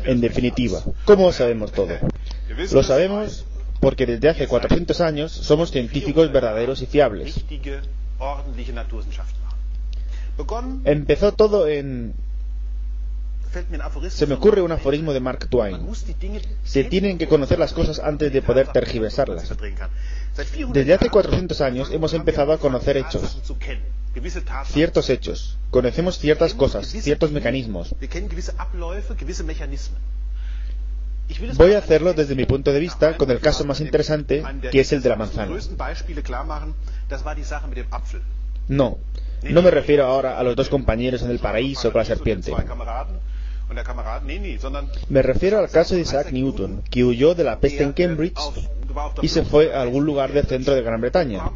En definitiva, ¿cómo sabemos todo? Lo sabemos porque desde hace 400 años somos científicos verdaderos y fiables. Empezó todo en... Se me ocurre un aforismo de Mark Twain. Se tienen que conocer las cosas antes de poder tergiversarlas. Desde hace 400 años hemos empezado a conocer hechos. Ciertos hechos. Conocemos ciertas cosas, ciertos mecanismos. Voy a hacerlo desde mi punto de vista con el caso más interesante, que es el de la manzana. No me refiero ahora a los dos compañeros en el paraíso con la serpiente. Me refiero al caso de Isaac Newton, que huyó de la peste en Cambridge y se fue a algún lugar del centro de Gran Bretaña,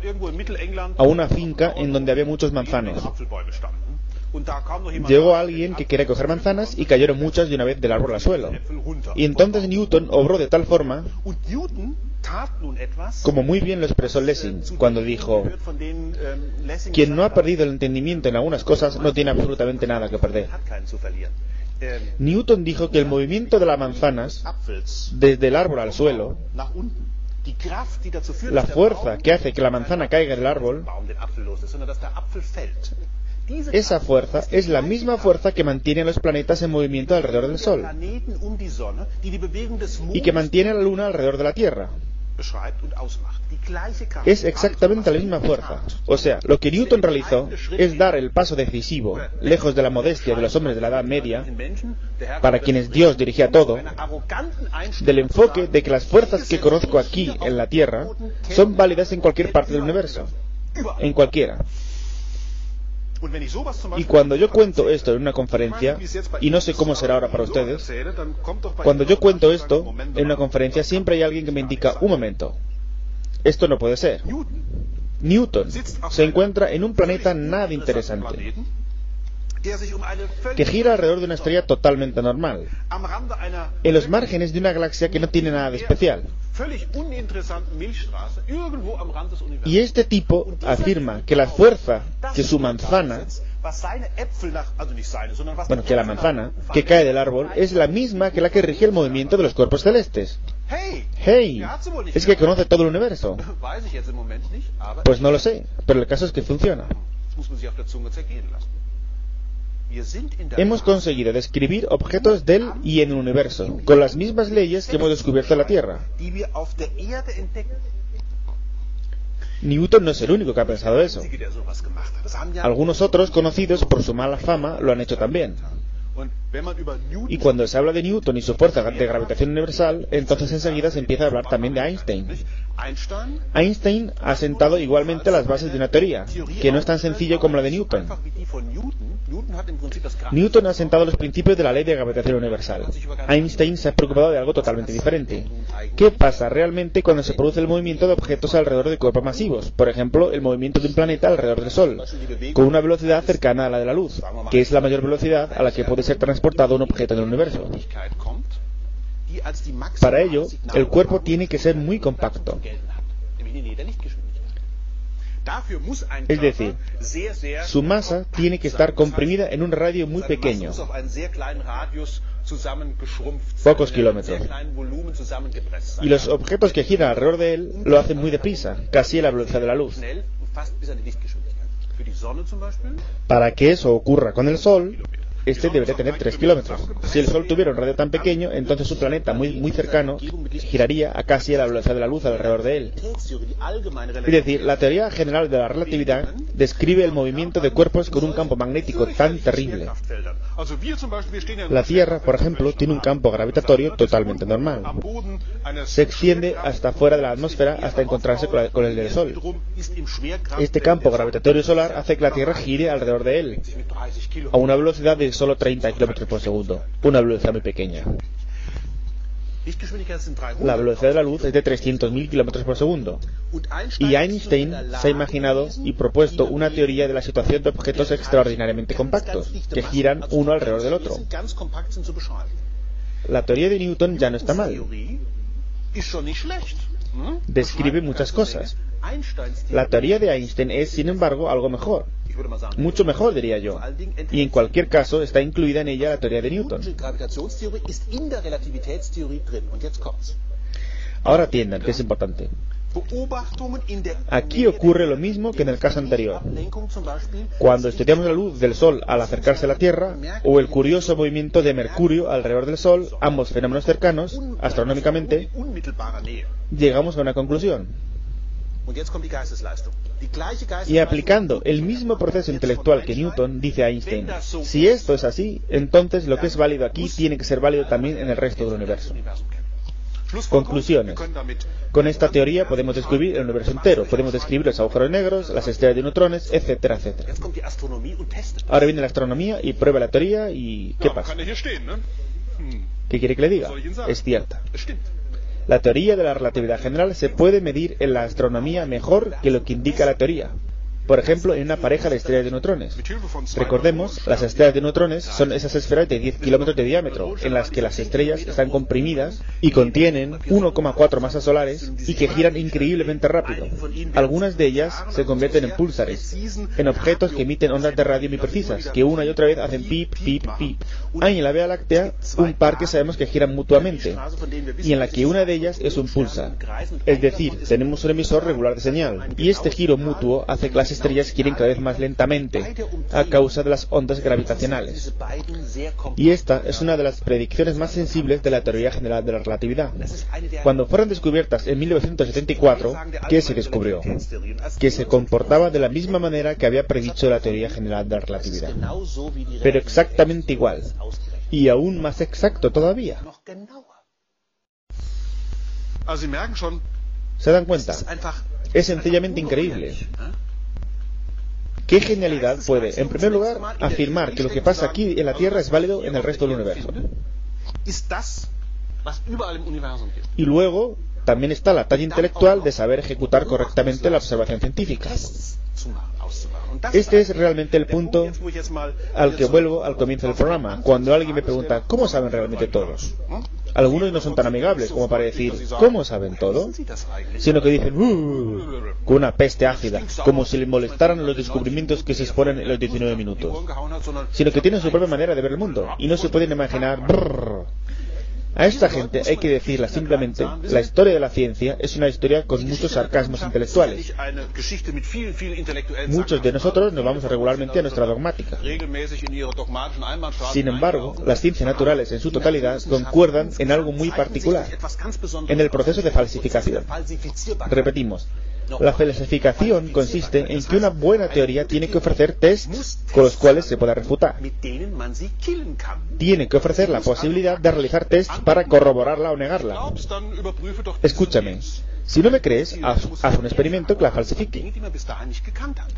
a una finca en donde había muchos manzanos. Llegó alguien que quería coger manzanas y cayeron muchas de una vez del árbol al suelo. Y entonces Newton obró de tal forma, como muy bien lo expresó Lessing, cuando dijo: quien no ha perdido el entendimiento en algunas cosas no tiene absolutamente nada que perder. Newton dijo que el movimiento de las manzanas desde el árbol al suelo, la fuerza que hace que la manzana caiga del árbol, esa fuerza es la misma fuerza que mantiene a los planetas en movimiento alrededor del Sol y que mantiene a la Luna alrededor de la Tierra. Es exactamente la misma fuerza. O sea, lo que Newton realizó es dar el paso decisivo, lejos de la modestia de los hombres de la Edad Media, para quienes Dios dirigía todo, del enfoque de que las fuerzas que conozco aquí en la Tierra son válidas en cualquier parte del universo, en cualquiera. Y cuando yo cuento esto en una conferencia, y no sé cómo será ahora para ustedes, cuando yo cuento esto en una conferencia siempre hay alguien que me indica: un momento, esto no puede ser. Newton se encuentra en un planeta nada interesante, que gira alrededor de una estrella totalmente normal, en los márgenes de una galaxia que no tiene nada de especial. Y este tipo afirma que la fuerza que su manzana, que la manzana que cae del árbol es la misma que la que rige el movimiento de los cuerpos celestes. ¡Hey! ¿Es que conoce todo el universo? Pues no lo sé, pero el caso es que funciona. Hemos conseguido describir objetos del y en el universo, con las mismas leyes que hemos descubierto en la Tierra. Newton no es el único que ha pensado eso. Algunos otros, conocidos por su mala fama, lo han hecho también. Y cuando se habla de Newton y su fuerza de gravitación universal, entonces enseguida se empieza a hablar también de Einstein. Einstein ha sentado igualmente las bases de una teoría, que no es tan sencilla como la de Newton. Newton ha sentado los principios de la ley de gravitación universal. Einstein se ha preocupado de algo totalmente diferente. ¿Qué pasa realmente cuando se produce el movimiento de objetos alrededor de cuerpos masivos? Por ejemplo, el movimiento de un planeta alrededor del Sol, con una velocidad cercana a la de la luz, que es la mayor velocidad a la que puede ser transportado un objeto en el universo. Para ello, el cuerpo tiene que ser muy compacto. Es decir, su masa tiene que estar comprimida en un radio muy pequeño, pocos kilómetros. Y los objetos que giran alrededor de él lo hacen muy deprisa, casi a la velocidad de la luz. Para que eso ocurra con el Sol, este debería tener 3 kilómetros. Si el Sol tuviera un radio tan pequeño, entonces su planeta muy cercano giraría a casi a la velocidad de la luz alrededor de él. Es decir, la teoría general de la relatividad describe el movimiento de cuerpos con un campo magnético tan terrible. La Tierra, por ejemplo, tiene un campo gravitatorio totalmente normal. Se extiende hasta fuera de la atmósfera hasta encontrarse con el del Sol. Este campo gravitatorio solar hace que la Tierra gire alrededor de él, a una velocidad de solo 30 km por segundo, una velocidad muy pequeña. La velocidad de la luz es de 300.000 km por segundo. Y Einstein se ha imaginado y propuesto una teoría de la situación de objetos extraordinariamente compactos, que giran uno alrededor del otro. La teoría de Newton ya no está mal. Describe muchas cosas. La teoría de Einstein es, sin embargo, algo mejor. Mucho mejor, diría yo. Y en cualquier caso, está incluida en ella la teoría de Newton. Ahora atiendan, que es importante. Aquí ocurre lo mismo que en el caso anterior. Cuando estudiamos la luz del Sol al acercarse a la Tierra, o el curioso movimiento de Mercurio alrededor del Sol, ambos fenómenos cercanos, astronómicamente, llegamos a una conclusión. Y aplicando el mismo proceso intelectual que Newton, dice Einstein, si esto es así, entonces lo que es válido aquí tiene que ser válido también en el resto del universo. Conclusiones. Con esta teoría podemos describir el universo entero, podemos describir los agujeros negros, las estrellas de neutrones, etcétera, etcétera. Ahora viene la astronomía y prueba la teoría y ¿qué pasa? ¿Qué quiere que le diga? Es cierta. La teoría de la relatividad general se puede medir en la astronomía mejor que lo que indica la teoría. Por ejemplo, en una pareja de estrellas de neutrones. Recordemos, las estrellas de neutrones son esas esferas de 10 kilómetros de diámetro, en las que las estrellas están comprimidas y contienen 1,4 masas solares y que giran increíblemente rápido. Algunas de ellas se convierten en púlsares, en objetos que emiten ondas de radio muy precisas, que una y otra vez hacen pip, pip, pip. Hay en la Vía Láctea un par que sabemos que giran mutuamente, y en la que una de ellas es un pulsar. Es decir, tenemos un emisor regular de señal, y este giro mutuo hace que las estrellas giren cada vez más lentamente a causa de las ondas gravitacionales. Y esta es una de las predicciones más sensibles de la teoría general de la relatividad. Cuando fueron descubiertas en 1974, ¿qué se descubrió? Que se comportaba de la misma manera que había predicho la teoría general de la relatividad. Pero exactamente igual. Y aún más exacto todavía. ¿Se dan cuenta? Es sencillamente increíble. ¿Qué genialidad puede, en primer lugar, afirmar que lo que pasa aquí en la Tierra es válido en el resto del universo? Y luego, también está la talla intelectual de saber ejecutar correctamente la observación científica. Este es realmente el punto al que vuelvo al comienzo del programa, cuando alguien me pregunta, ¿cómo saben realmente todos? Algunos no son tan amigables como para decir, ¿cómo saben todo? Sino que dicen, con una peste ácida, como si le molestaran los descubrimientos que se exponen en los 19 minutos. Sino que tienen su propia manera de ver el mundo, y no se pueden imaginar, A esta gente hay que decirla simplemente, la historia de la ciencia es una historia con muchos sarcasmos intelectuales. Muchos de nosotros nos vamos regularmente a nuestra dogmática. Sin embargo, las ciencias naturales en su totalidad concuerdan en algo muy particular, en el proceso de falsificación. Repetimos, la falsificación consiste en que una buena teoría tiene que ofrecer tests con los cuales se pueda refutar. Tiene que ofrecer la posibilidad de realizar tests para corroborarla o negarla. Escúchame, si no me crees, haz un experimento que la falsifique.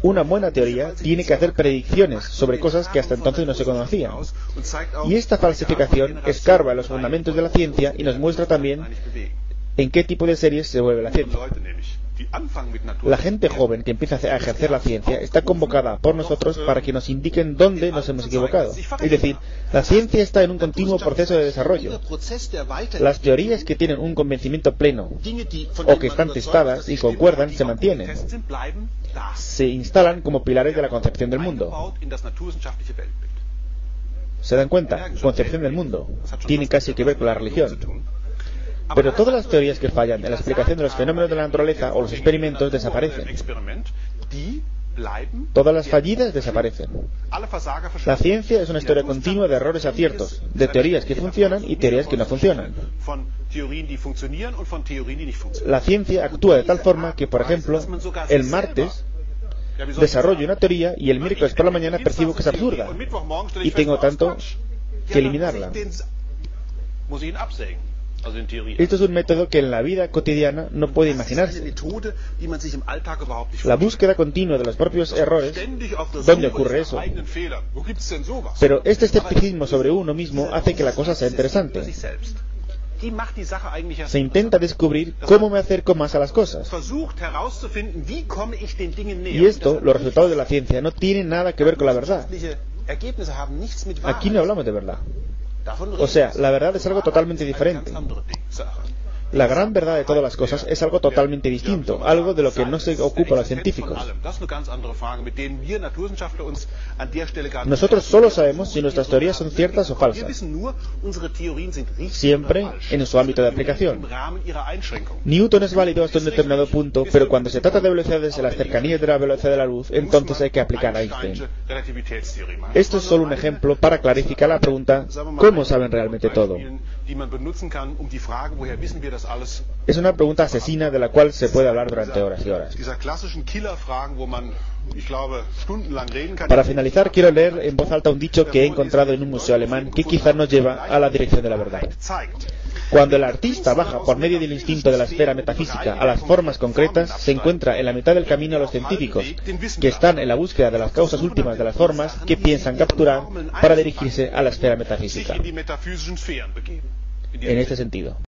Una buena teoría tiene que hacer predicciones sobre cosas que hasta entonces no se conocían. Y esta falsificación escarba los fundamentos de la ciencia y nos muestra también en qué tipo de series se mueve la ciencia. La gente joven que empieza a ejercer la ciencia está convocada por nosotros para que nos indiquen dónde nos hemos equivocado. Es decir, la ciencia está en un continuo proceso de desarrollo. Las teorías que tienen un convencimiento pleno o que están testadas y concuerdan se mantienen. Se instalan como pilares de la concepción del mundo. ¿Se dan cuenta? Concepción del mundo. Tiene casi que ver con la religión. Pero todas las teorías que fallan en la explicación de los fenómenos de la naturaleza o los experimentos desaparecen. Todas las fallidas desaparecen. La ciencia es una historia continua de errores y aciertos, de teorías que funcionan y teorías que no funcionan. La ciencia actúa de tal forma que, por ejemplo, el martes desarrollo una teoría y el miércoles por la mañana percibo que es absurda y tengo tanto que eliminarla. Esto es un método que en la vida cotidiana no puede imaginarse. La búsqueda continua de los propios errores, ¿dónde ocurre eso? Pero este escepticismo sobre uno mismo hace que la cosa sea interesante. Se intenta descubrir cómo me acerco más a las cosas. Y esto, los resultados de la ciencia, no tienen nada que ver con la verdad. Aquí no hablamos de verdad. O sea, la verdad es algo totalmente diferente. La gran verdad de todas las cosas es algo totalmente distinto, algo de lo que no se ocupan los científicos. Nosotros solo sabemos si nuestras teorías son ciertas o falsas, siempre en su ámbito de aplicación. Newton es válido hasta un determinado punto, pero cuando se trata de velocidades en las cercanías de la velocidad de la luz, entonces hay que aplicar a Einstein. Esto es solo un ejemplo para clarificar la pregunta ¿cómo saben realmente todo? Es una pregunta asesina de la cual se puede hablar durante horas y horas. Para finalizar, quiero leer en voz alta un dicho que he encontrado en un museo alemán que quizás nos lleva a la dirección de la verdad. Cuando el artista baja por medio del instinto de la esfera metafísica a las formas concretas, se encuentra en la mitad del camino a los científicos, que están en la búsqueda de las causas últimas de las formas que piensan capturar para dirigirse a la esfera metafísica. En este sentido.